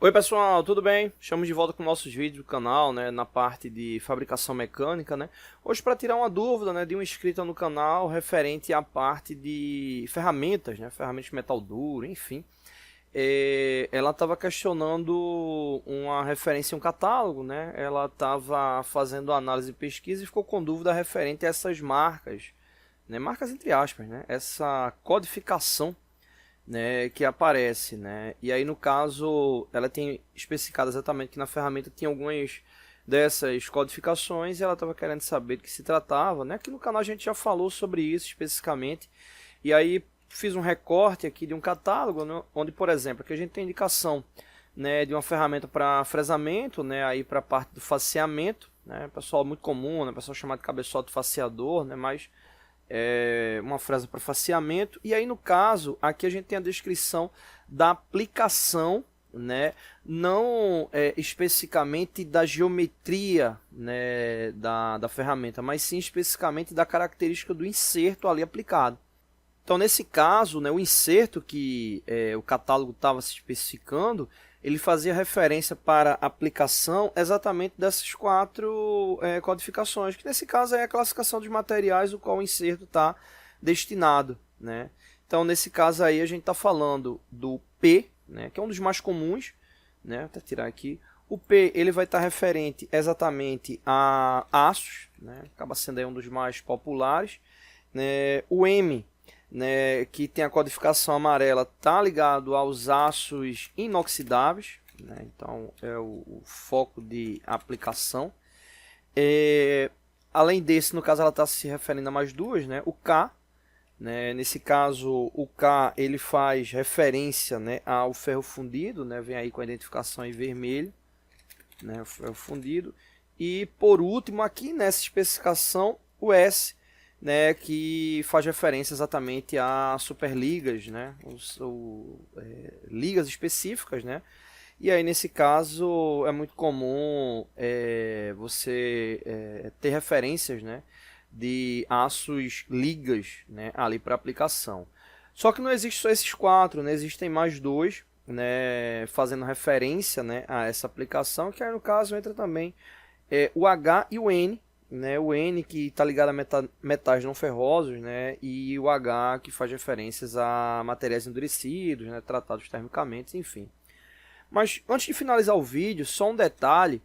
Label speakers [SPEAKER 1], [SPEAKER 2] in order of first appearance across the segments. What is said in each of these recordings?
[SPEAKER 1] Oi pessoal, tudo bem? Estamos de volta com nossos vídeos do canal, né, na parte de fabricação mecânica, né? Hoje para tirar uma dúvida, né, de uma inscrita no canal referente à parte de ferramentas, né, ferramentas de metal duro, enfim. Ela estava questionando uma referência em um catálogo, né? Ela estava fazendo análise e pesquisa e ficou com dúvida referente a essas marcas, né, marcas entre aspas, né? Essa codificação, né, que aparece, né? E aí no caso ela tem especificado exatamente que na ferramenta tinha algumas dessas codificações e ela estava querendo saber do que se tratava, né? Aqui no canal a gente já falou sobre isso especificamente. E aí fiz um recorte aqui de um catálogo, né, onde, por exemplo, aqui a gente tem indicação, né, de uma ferramenta para fresamento, né, aí para a parte do faceamento, né? Pessoal muito comum, né, pessoal chamado de cabeçote faceador, né, mas uma fresa para faceamento. E aí no caso aqui a gente tem a descrição da aplicação, né, não especificamente da geometria, né, da ferramenta, mas sim especificamente da característica do inserto ali aplicado. Então nesse caso, né, o inserto que o catálogo estava se especificando, ele fazia referência para a aplicação exatamente dessas quatro codificações, que nesse caso é a classificação dos materiais o qual o inserto está destinado, né? Então nesse caso aí a gente está falando do P, né, que é um dos mais comuns, né? Vou até tirar aqui. O P ele vai estar referente exatamente a aços, né? Acaba sendo aí um dos mais populares, né? O M, né, que tem a codificação amarela, está ligado aos aços inoxidáveis, né? Então é o foco de aplicação. Além desse, no caso ela está se referindo a mais duas, né? O K, né? Nesse caso o K ele faz referência, né, ao ferro fundido, né? Vem aí com a identificação em vermelho, né? O ferro fundido. E por último aqui nessa especificação o S, né, que faz referência exatamente a superligas, né, ligas específicas, né, e aí nesse caso é muito comum você ter referências, né, de aços ligas, né, ali para aplicação. Só que não existe só esses quatro, né, existem mais dois, né, fazendo referência, né, a essa aplicação, que aí no caso entra também o H e o N, né, o N que está ligado a metais não ferrosos, né, e o H que faz referências a materiais endurecidos, né, tratados termicamente, enfim. Mas antes de finalizar o vídeo, só um detalhe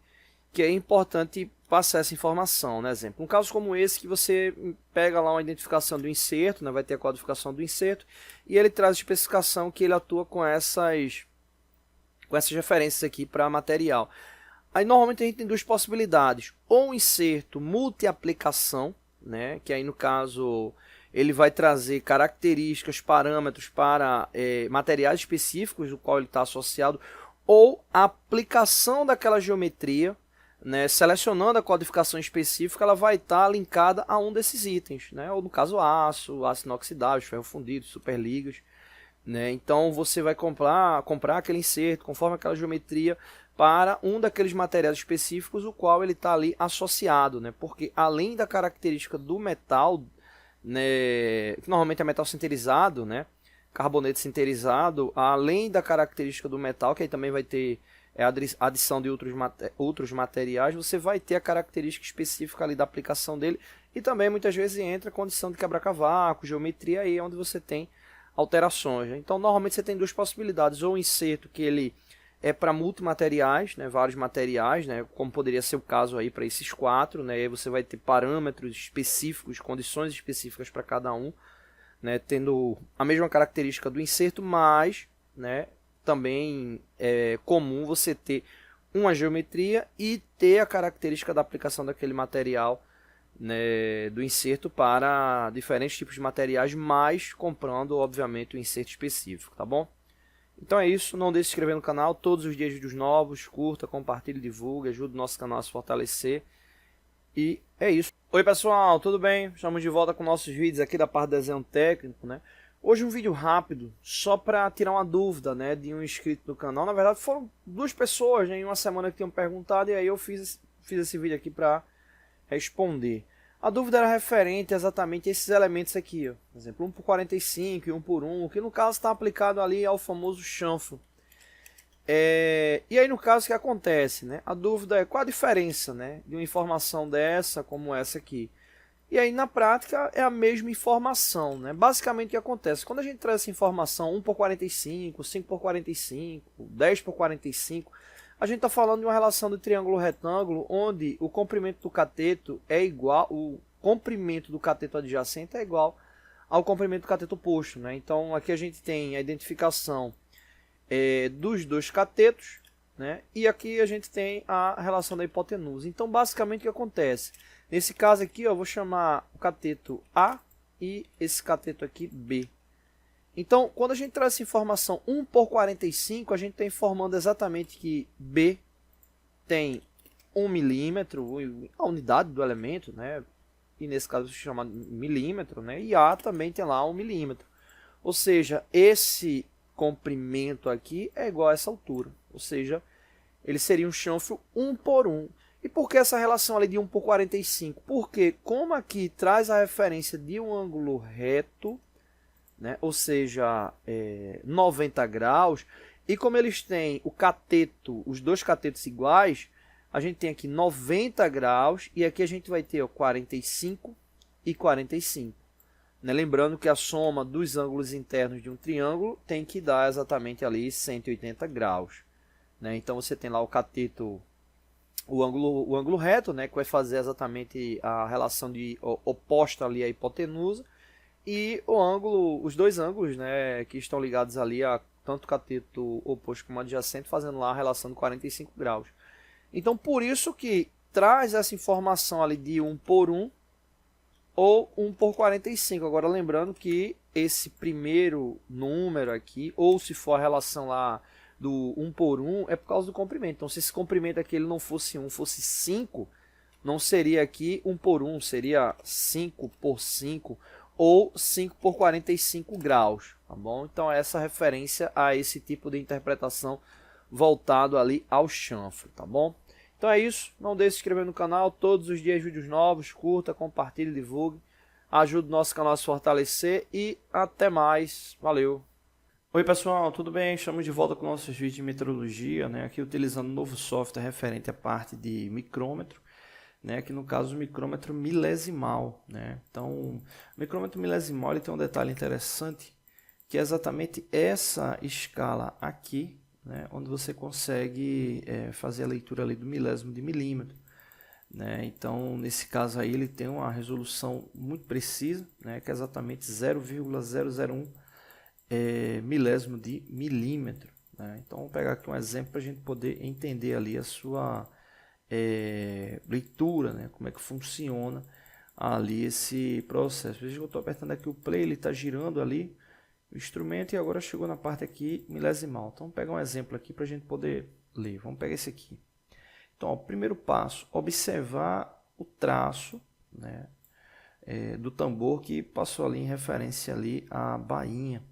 [SPEAKER 1] que é importante passar essa informação, né? Exemplo, um caso como esse que você pega lá uma identificação do inserto, né, vai ter a codificação do inserto e ele traz a especificação que ele atua com essas referências aqui para material. Aí normalmente a gente tem duas possibilidades, ou um inserto multi-aplicação, né, que aí no caso ele vai trazer características, parâmetros para materiais específicos do qual ele está associado, ou a aplicação daquela geometria, né, selecionando a codificação específica, ela vai estar linkada a um desses itens, né, ou no caso aço inoxidável, ferro fundido, superligas, né, então você vai comprar aquele inserto conforme aquela geometria para um daqueles materiais específicos o qual ele está ali associado, né? Porque além da característica do metal, né, que normalmente é metal sinterizado, né, carboneto sinterizado, além da característica do metal, que aí também vai ter a adição de outros materiais, você vai ter a característica específica ali da aplicação dele e também muitas vezes entra a condição de quebra-cavaco, geometria, aí é onde você tem alterações, né? Então normalmente você tem duas possibilidades, ou um inserto que ele é para multimateriais, né, vários materiais, né, como poderia ser o caso aí para esses quatro, né, e aí você vai ter parâmetros específicos, condições específicas para cada um, né, tendo a mesma característica do inserto, mas, né, também é comum você ter uma geometria e ter a característica da aplicação daquele material, né, do inserto para diferentes tipos de materiais, mas comprando obviamente o inserto específico, tá bom? Então é isso, não deixe de se inscrever no canal, todos os dias vídeos novos, curta, compartilhe, divulgue, ajude o nosso canal a se fortalecer. E é isso. Oi pessoal, tudo bem? Estamos de volta com nossos vídeos aqui da parte de desenho técnico, né? Hoje um vídeo rápido, só para tirar uma dúvida, né, de um inscrito do canal. Na verdade foram duas pessoas, né, em uma semana que tinham perguntado e aí eu fiz esse vídeo aqui para responder. A dúvida era referente exatamente a esses elementos aqui, ó. Por exemplo, 1 por 45 e 1 por 1, que no caso está aplicado ali ao famoso chanfro. E aí no caso o que acontece, né? A dúvida é qual a diferença, né, de uma informação dessa como essa aqui. E aí na prática é a mesma informação, né? Basicamente o que acontece, quando a gente traz essa informação 1 por 45, 5 por 45, 10 por 45, a gente está falando de uma relação de triângulo retângulo onde o comprimento do cateto é igual, o comprimento do cateto adjacente é igual ao comprimento do cateto oposto, né? Então aqui a gente tem a identificação dos dois catetos, né? E aqui a gente tem a relação da hipotenusa. Então basicamente o que acontece? Nesse caso aqui, ó, eu vou chamar o cateto A e esse cateto aqui B. Então, quando a gente traz essa informação 1 por 45, a gente está informando exatamente que B tem 1 milímetro, a unidade do elemento, né? E nesse caso se chama milímetro, né? E A também tem lá 1 milímetro. Ou seja, esse comprimento aqui é igual a essa altura. Ou seja, ele seria um chanfro 1 por 1. E por que essa relação ali de 1 por 45? Porque como aqui traz a referência de um ângulo reto, né? Ou seja, 90 graus, e como eles têm o cateto, os dois catetos iguais, a gente tem aqui 90 graus e aqui a gente vai ter 45 e 45. Né? Lembrando que a soma dos ângulos internos de um triângulo tem que dar exatamente ali 180 graus. Né? Então você tem lá o cateto, o ângulo reto, né? Que vai fazer exatamente a relação oposta ali à hipotenusa, e o ângulo, os dois ângulos, né, que estão ligados ali a tanto o cateto oposto como adjacente, fazendo lá a relação de 45 graus. Então, por isso que traz essa informação ali de 1 por 1 ou 1 por 45. Agora, lembrando que esse primeiro número aqui, ou se for a relação lá do 1 por 1, é por causa do comprimento. Então, se esse comprimento aqui ele não fosse 1, fosse 5, não seria aqui 1 por 1, seria 5 por 5, ou 5 por 45 graus, tá bom? Então essa referência a esse tipo de interpretação voltado ali ao chanfro, tá bom? Então é isso, não deixe de se inscrever no canal, todos os dias vídeos novos, curta, compartilhe, divulgue, ajude o nosso canal a se fortalecer e até mais, valeu! Oi pessoal, tudo bem? Estamos de volta com nossos vídeos de metrologia, né? Aqui utilizando um novo software referente à parte de micrômetro, né, que no caso o micrômetro milesimal, né? Então, o micrômetro milesimal ele tem um detalhe interessante, que é exatamente essa escala aqui, né, onde você consegue fazer a leitura ali do milésimo de milímetro, né? Então, nesse caso aí ele tem uma resolução muito precisa, né, que é exatamente 0,001 milésimo de milímetro, né? Então, vamos pegar aqui um exemplo para a gente poder entender ali a sua leitura, né? Como é que funciona ali esse processo. Veja que eu estou apertando aqui o play, ele está girando ali o instrumento e agora chegou na parte aqui milesimal. Então vamos pegar um exemplo aqui para a gente poder ler. Vamos pegar esse aqui. Então, ó, primeiro passo, observar o traço, né, do tambor que passou ali em referência ali à bainha.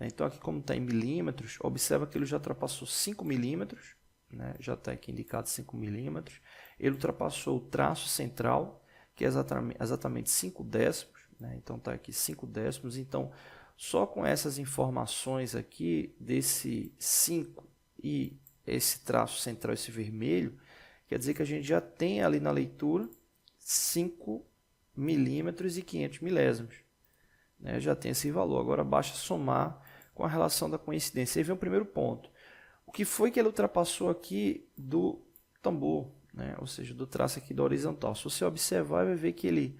[SPEAKER 1] Então aqui como está em milímetros, observa que ele já ultrapassou 5 milímetros, né? Já está aqui indicado 5 milímetros. Ele ultrapassou o traço central, que é exatamente 5 décimos, né? Então está aqui 5 décimos. Então, só com essas informações aqui, desse 5 e esse traço central, esse vermelho, quer dizer que a gente já tem ali na leitura 5 milímetros e 500 milésimos. Né? Já tem esse valor. Agora basta somar com a relação da coincidência. Aí vem o primeiro ponto. O que foi que ele ultrapassou aqui do tambor, né? Ou seja, do traço aqui da horizontal. Se você observar, vai ver que ele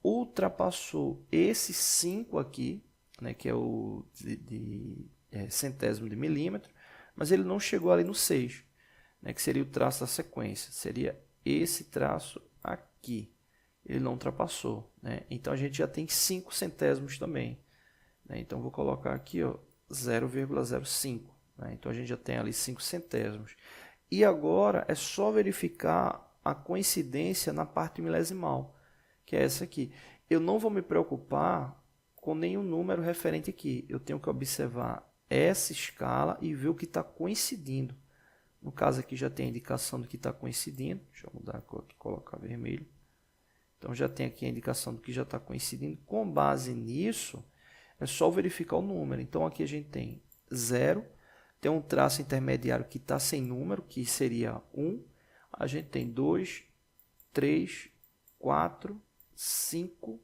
[SPEAKER 1] ultrapassou esse 5 aqui, né? Que é o centésimo de milímetro, mas ele não chegou ali no 6, né? Que seria o traço da sequência. Seria esse traço aqui. Ele não ultrapassou, né? Então a gente já tem 5 centésimos também, né? Então vou colocar aqui 0,05. Então a gente já tem ali 5 centésimos. E agora é só verificar a coincidência na parte milesimal, que é essa aqui. Eu não vou me preocupar com nenhum número referente aqui. Eu tenho que observar essa escala e ver o que está coincidindo. No caso aqui já tem a indicação do que está coincidindo. Deixa eu mudar a cor aqui, colocar vermelho. Então já tem aqui a indicação do que já está coincidindo. Com base nisso, é só verificar o número. Então aqui a gente tem 0, Tem um traço intermediário que está sem número, que seria 1. A gente tem 2, 3, 4, 5,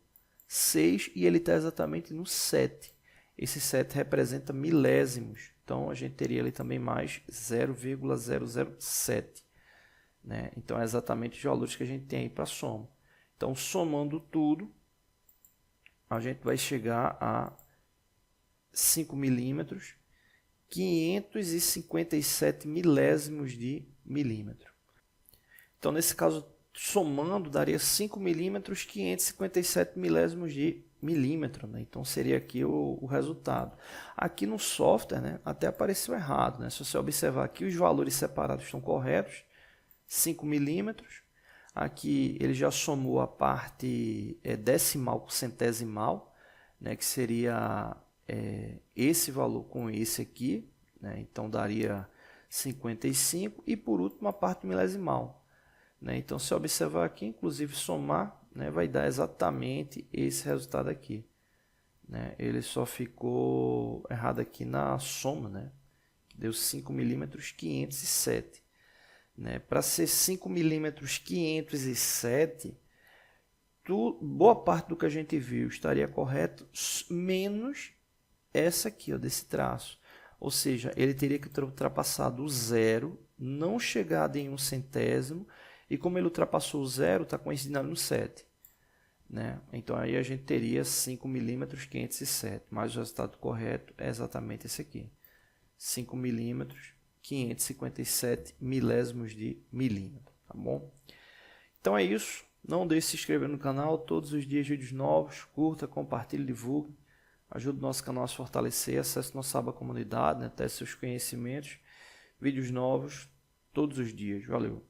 [SPEAKER 1] 6 e ele está exatamente no 7. Esse 7 representa milésimos. Então, a gente teria ali também mais 0,007. Né? Então, é exatamente os valores que a gente tem aí para soma. Então, somando tudo, a gente vai chegar a 5 milímetros, 557 milésimos de milímetro. Então, nesse caso, somando, daria 5 milímetros, 557 milésimos de milímetro. Né? Então, seria aqui o resultado. Aqui no software, né, até apareceu errado. Né? Se você observar aqui, os valores separados estão corretos. 5 milímetros. Aqui ele já somou a parte decimal com centesimal, né, que seria esse valor com esse aqui. Né? Então, daria 55. E, por último, a parte milesimal. Né? Então, se observar aqui, inclusive somar, né, vai dar exatamente esse resultado aqui. Né? Ele só ficou errado aqui na soma, né? Deu 5 milímetros 507. Né? Para ser 5 milímetros 507, boa parte do que a gente viu estaria correto, menos essa aqui, ó, desse traço. Ou seja, ele teria que ter ultrapassado o zero, não chegado em 1/100, e como ele ultrapassou o zero, está coincidindo no 7. Né? Então, aí a gente teria 5 milímetros 507, mas o resultado correto é exatamente esse aqui. 5 milímetros 557 milésimos de milímetro. Tá bom? Então é isso. Não deixe de se inscrever no canal. Todos os dias vídeos novos. Curta, compartilhe, divulgue. Ajude o nosso canal a se fortalecer. Acesse nossa aba comunidade, né? Teste seus conhecimentos. Vídeos novos todos os dias. Valeu!